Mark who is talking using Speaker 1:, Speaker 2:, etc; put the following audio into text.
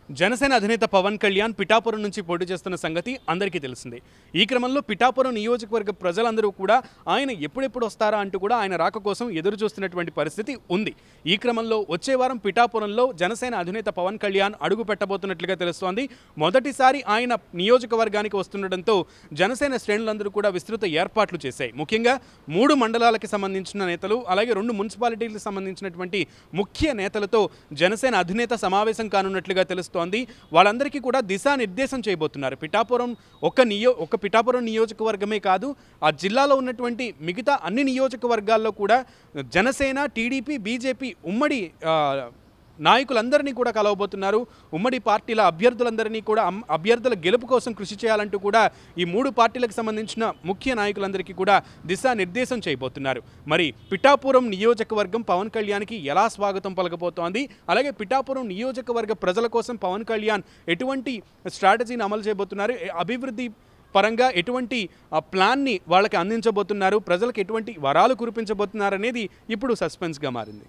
Speaker 1: జనసేన అధినేత పవన్ కళ్యాణ్ పిఠాపురం నుంచి పోటీ చేస్తున్న సంగతి అందరికీ తెలిసిందే. ఈ క్రమంలో పిఠాపురం నియోజకవర్గ ప్రజలందరూ కూడా ఆయన ఎప్పుడెప్పుడు వస్తారా అంటూ కూడా ఆయన రాక కోసం ఎదురు చూస్తున్నటువంటి పరిస్థితి ఉంది. ఈ క్రమంలో వచ్చే వారం పిఠాపురంలో జనసేన అధినేత పవన్ కళ్యాణ్ అడుగు పెట్టబోతున్నట్లుగా తెలుస్తోంది. మొదటిసారి ఆయన నియోజకవర్గానికి వస్తుండటంతో జనసేన శ్రేణులందరూ కూడా విస్తృత ఏర్పాట్లు చేశాయి. ముఖ్యంగా 3 మండలాలకు సంబంధించిన నేతలు, అలాగే 2 మున్సిపాలిటీలకు సంబంధించినటువంటి ముఖ్య నేతలతో జనసేన అధినేత సమావేశం కానున్నట్లుగా తెలుస్తోంది. వాళ్ళందరికీ కూడా దిశానిర్దేశం చేయబోతున్నారు. పిఠాపురం ఒక పిఠాపురం నియోజకవర్గమే కాదు, ఆ జిల్లాలో ఉన్నటువంటి మిగతా అన్ని నియోజకవర్గాల్లో కూడా జనసేన, టీడీపీ, బీజేపీ ఉమ్మడి నాయకులందరినీ కూడా కలవబోతున్నారు. ఉమ్మడి పార్టీల అభ్యర్థులందరినీ కూడా అభ్యర్థుల గెలుపు కోసం కృషి చేయాలంటూ కూడా ఈ 3 పార్టీలకు సంబంధించిన ముఖ్య నాయకులందరికీ కూడా దిశానిర్దేశం చేయబోతున్నారు. మరి పిఠాపురం నియోజకవర్గం పవన్ కళ్యాణ్కి ఎలా స్వాగతం పలకబోతోంది, అలాగే పిఠాపురం నియోజకవర్గ ప్రజల కోసం పవన్ కళ్యాణ్ ఎటువంటి స్ట్రాటజీని అమలు చేయబోతున్నారు, అభివృద్ధి పరంగా ఎటువంటి ప్లాన్ని వాళ్ళకి అందించబోతున్నారు, ప్రజలకు ఎటువంటి వరాలు కురిపించబోతున్నారు అనేది ఇప్పుడు సస్పెన్స్గా మారింది.